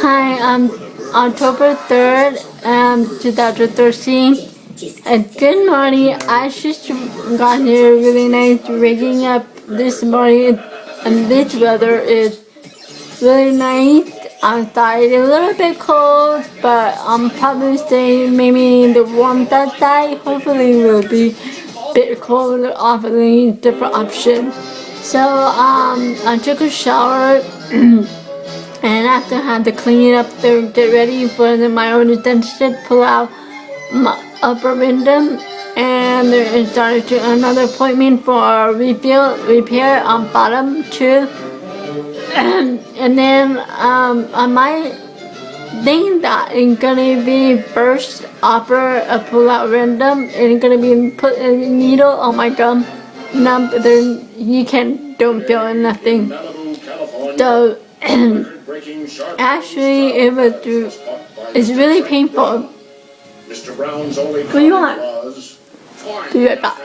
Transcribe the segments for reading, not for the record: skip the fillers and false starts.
Hi, I'm October 3rd, 2013. And good morning. I just got here really nice waking up this morning, and this weather is really nice outside. A little bit cold, but I'm probably staying maybe in the warm side. Hopefully it will be a bit colder, offering different options. So I took a shower. And after I had to clean it up to get ready for my own dentist, pull out my upper window, and there started to another appointment for a repair on bottom too. And then my thing that is gonna be first upper pull out random and gonna be put a needle on my gum. Now then you don't feel nothing. So actually it's really painful. Mr. Brown's only What do you want? Be right back.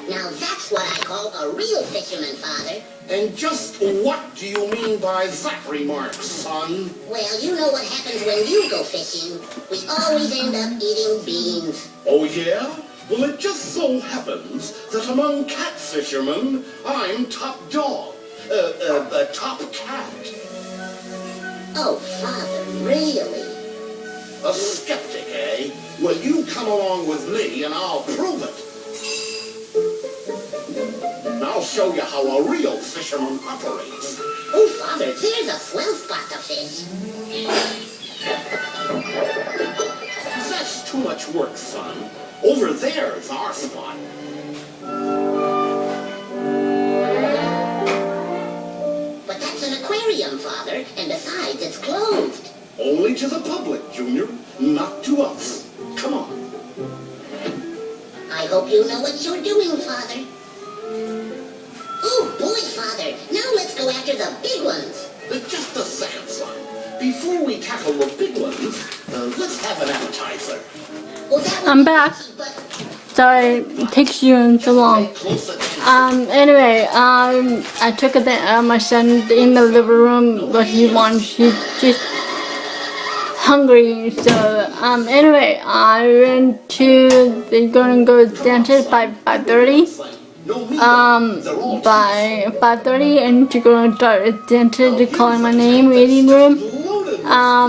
Now that's what I call a real fisherman, Father. And just what do you mean by that remark, son? Well, you know what happens when you go fishing. We always end up eating beans. Oh, yeah? Well, it just so happens that among cat fishermen, I'm top dog. Top cat. Oh, Father, really? A skeptic, eh? Well, you come along with me and I'll prove it. And I'll show you how a real fisherman operates. Oh, Father, there's a swell spot to fish. That's too much work, son. Over there's our spot. But that's an aquarium, Father, and besides, it's closed. Only to the public, Junior, not to us. Come on. I hope you know what you're doing, Father. Oh, boy, Father. Now let's go after the big ones. Just a second, son. Before we tackle the big ones, let's have an appetizer. Well, that I'm back. Sorry, it takes you so long. Anyway, I took my son in the living room, what he wants. He's just hungry. So, anyway, I went to, they're gonna go to the dentist by 5:30. By 5:30, and to go to the dentist, calling my name, waiting room. Are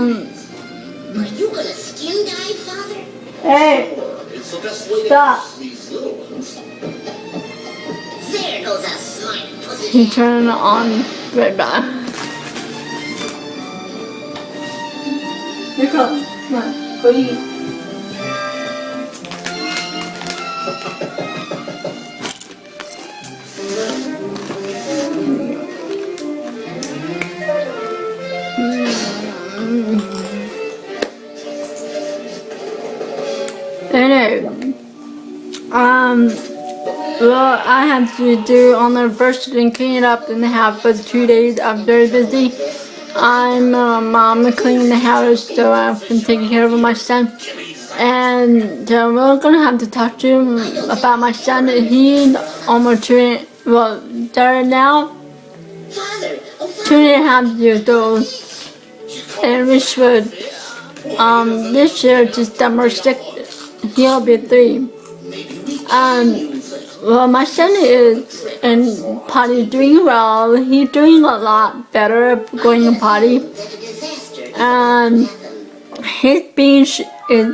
you gonna skin dive, Father? Hey! Stop! There goes a smart pussy. He turned on right back. Here come. Come on, go eat. Anyway, well, I have to do on the first and clean it up in the house for 2 days. I'm very busy. I'm mom cleaning the house, so I've been taking care of my son. And we're gonna have to talk to him about my son. He's almost they're now 2.5 years old, and this year, December 6th, he'll be 3. Well, my son is in potty doing well. He's doing a lot better going to potty. His speech is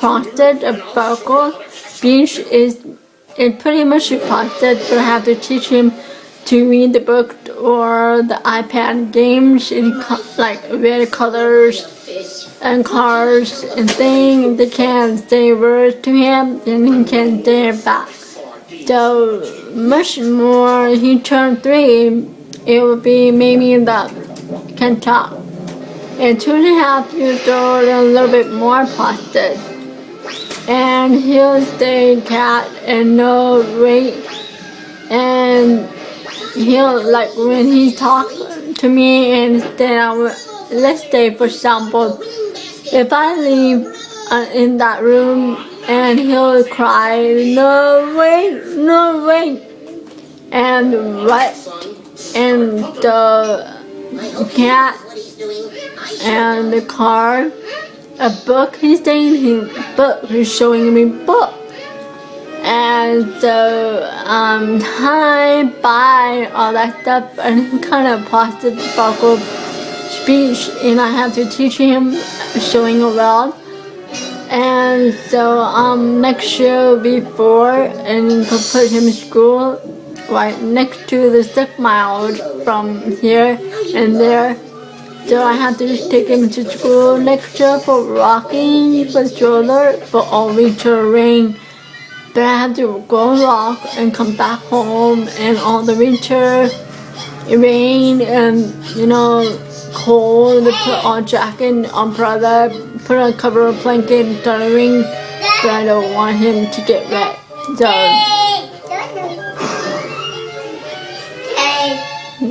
processed, vocal speech is pretty much processed, but I have to teach him to read the book or the iPad games in like red colors and cars and things. They can say words to him and he can say it back. So much more, he turned 3, it will be maybe that can talk. And 2.5 years old, a little bit more processed. And he'll stay cat and no weight. And he'll, like, when he talks to me and let's say for example, if I leave in that room and he'll cry, no way, and right and the cat What he's doing, I and the car, a book he's saying, he's showing me book. And so, hi, bye, all that stuff, and kind of positive vocal speech, and I have to teach him showing around. And so, next year will be 4, and to put him in school right next to the 6 miles from here and there. So I have to take him to school next year for rocking, for stroller, for all winter rain. But I have to go rock and come back home, and all the winter rain and cold, put on jacket, umbrella, put on cover of blanket, thundering. But I don't want him to get wet. So Oh,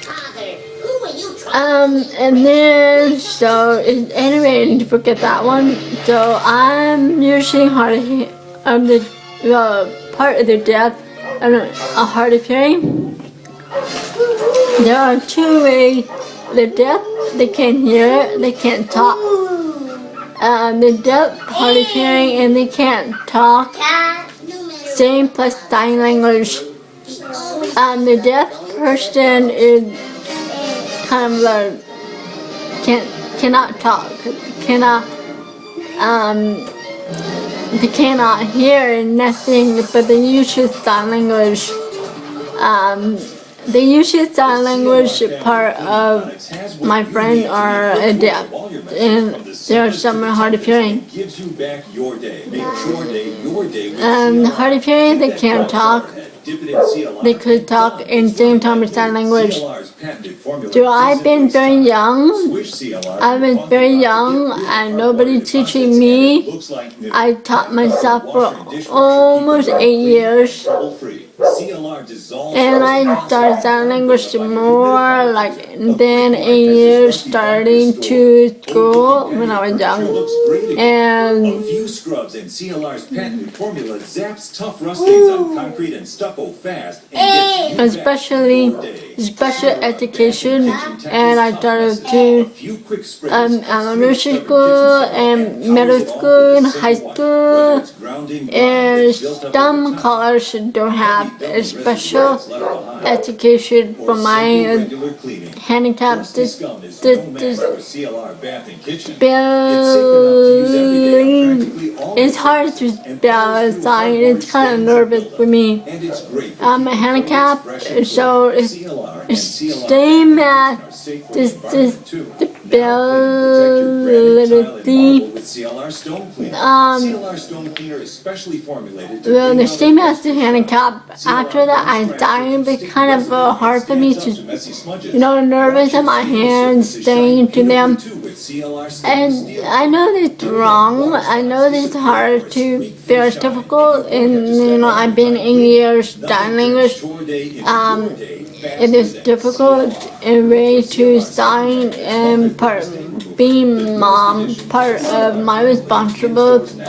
Father, who are you trying and then, so, anyway, I need to forget that one. So, I'm usually the part of the deaf, a hard of hearing. There are 2 ways. The deaf, they can't hear, they can't talk. The deaf, hard of hearing, and they can't talk. Same plus sign language. The deaf person is kind of like cannot talk, they cannot hear nothing, but they use sign language. The usual sign language part of my friend are deaf, and there are some hard of hearing. Hard of hearing, they can't talk. They could talk in same time with sign language. So I've been very young. I was very young, and nobody teaching me. I taught myself for almost 8 years. And I started sign language more like then 8 years starting to school when I was young. And a few scrubs and CLR's patented formula zaps tough rustings on concrete and stucco fast and gets you especially special education, and I started to elementary school and middle school and high school, and some colleges don't have a special education for my handicap spelling. It's hard to spell a sign. It's kind of nervous for me. I'm a handicap, so it's same as this ability. Well, the same as the handicap. After that, I died. It's kind of hard for me to, nervous in my hands, staying to them. And I know it's wrong. I know it's hard to feel difficult. And I've been 8 years sign language. It is difficult in way to sign and being mom part of my responsibility.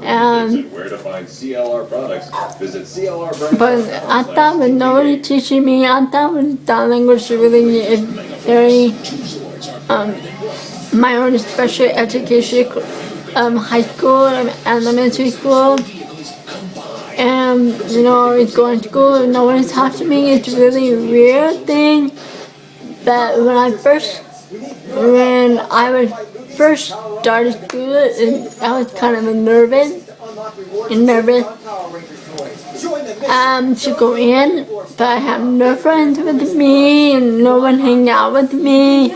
where to find CLR products, visit CLR brand. But I thought with nobody teaching me, I thought with sign language really is very my own special education, high school and elementary school. And it's going to school and no one talks to me. It's really a weird thing. But when I first started school, I was kind of nervous to go in, but I have no friends with me and no one hang out with me.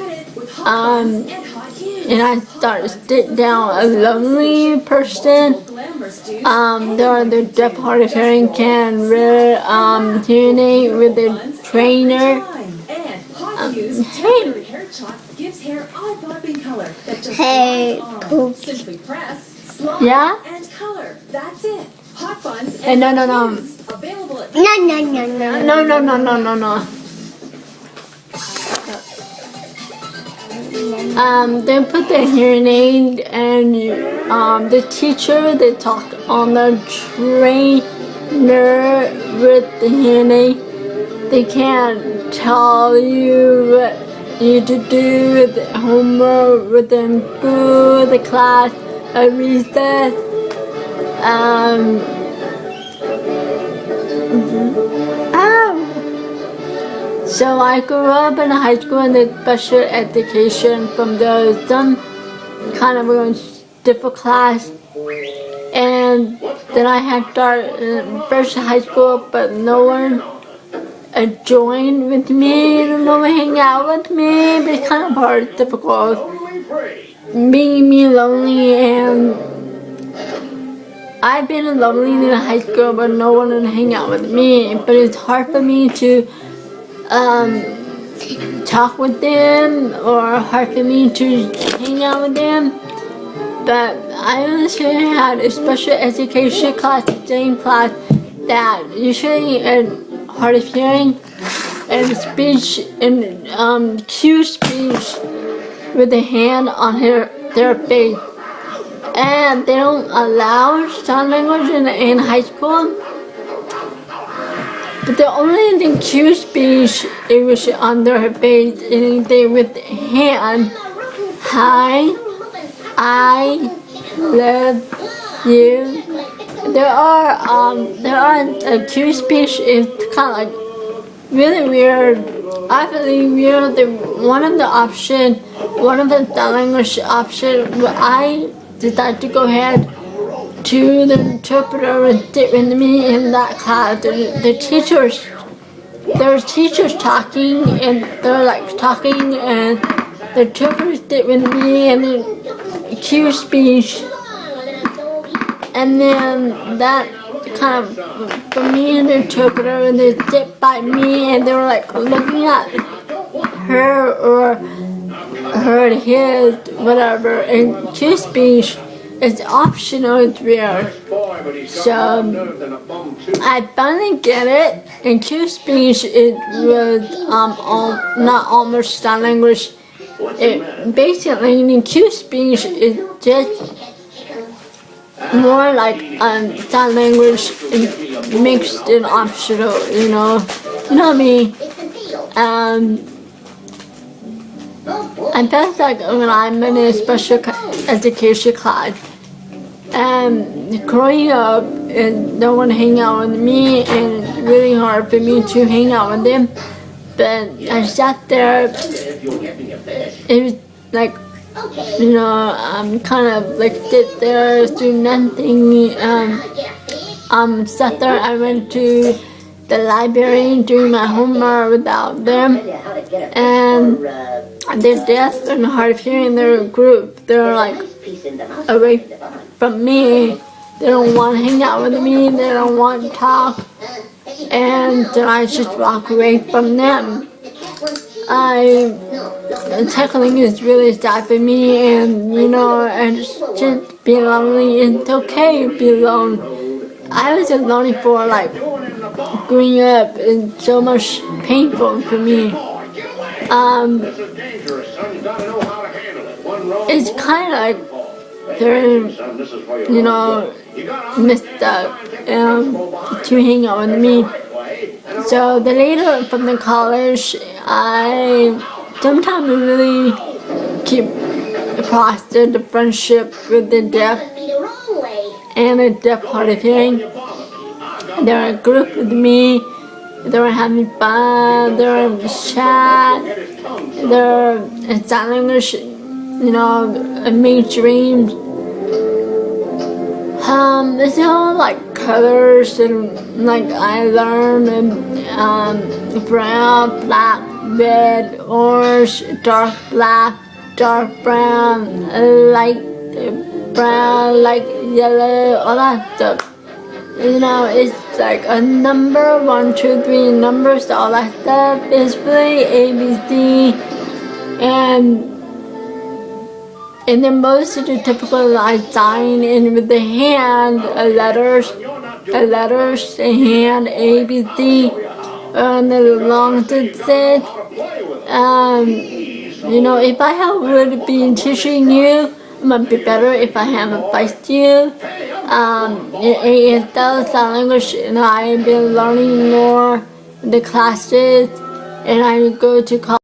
And I started to sit down a lonely person. There are the deaf, hard of hearing can wear hearing aid with the trainer. Hey, Poop. Simply press, slide, Yeah? and color. That's it. Hot buns Hey, and no. available at No. They put the hearing aid, and the teacher, they talk on the trainer with the hearing aid. they can't tell you what you need to do with the homework, with the school, the class, at recess. So I grew up in high school in the special education from some kind of a different class, and then I had started first high school, but no one joined with me, no one hang out with me. But it's kind of hard, difficult, being me lonely, and I've been lonely in high school, but no one would hang out with me. But it's hard for me to talk with them, or hard for me to hang out with them. But I also had a special education class, same class, that usually hard of hearing and speech and cue speech with a hand on their face. And they don't allow sign language in high school. But the only thing cue speech, it was on their face, anything with hand. Hi, I love you. There are cue speech is kind of like really weird. I believe weird. One of the sign language option, I decided to go ahead to the interpreter and sit with me in that class. There's teachers talking, and they're like talking, and the interpreter sit with me and then cue speech. And then that kind of, for me and the interpreter, and they sit by me, and they were like looking at her or his, whatever. And cue speech is optional, it's weird. So I finally get it. And cue speech, it was not almost sign language. It basically, in cue speech is just more like sign language mixed and optional, you know what I mean? I felt like when I'm in a special education class, growing up and no one hang out with me, and it's really hard for me to hang out with them. But I sat there, it was like, kind of like sit there, do nothing. Sat there, I went to the library doing my homework without them. And they're deaf and hard of hearing, they're a group. They're like away from me. They don't want to hang out with me, they don't want to talk. And then I just walk away from them. Tackling is really sad for me, and and just be lonely. It's okay to be alone. I was lonely for like growing up, and so much painful for me. It's kind of like very, messed up to hang out with me. So the later from the college, I sometimes really keep foster the friendship with the deaf and the deaf hard of hearing. They're a group with me. They're having fun. They're in the chat. They're in sign language. Make dreams. It's all like colors, and like I learned brown, black, red, orange, dark black, dark brown, light brown, light yellow, all that stuff. It's like a number, 1, 2, 3 numbers, all that stuff. It's really ABC, and then most of the typical I sign in with the hand, letters, the hand, A, B, C, and the long distance. If I would be teaching you, it might be better if I have advice to you. In ASL sign language, I've been learning more the classes, and I go to college.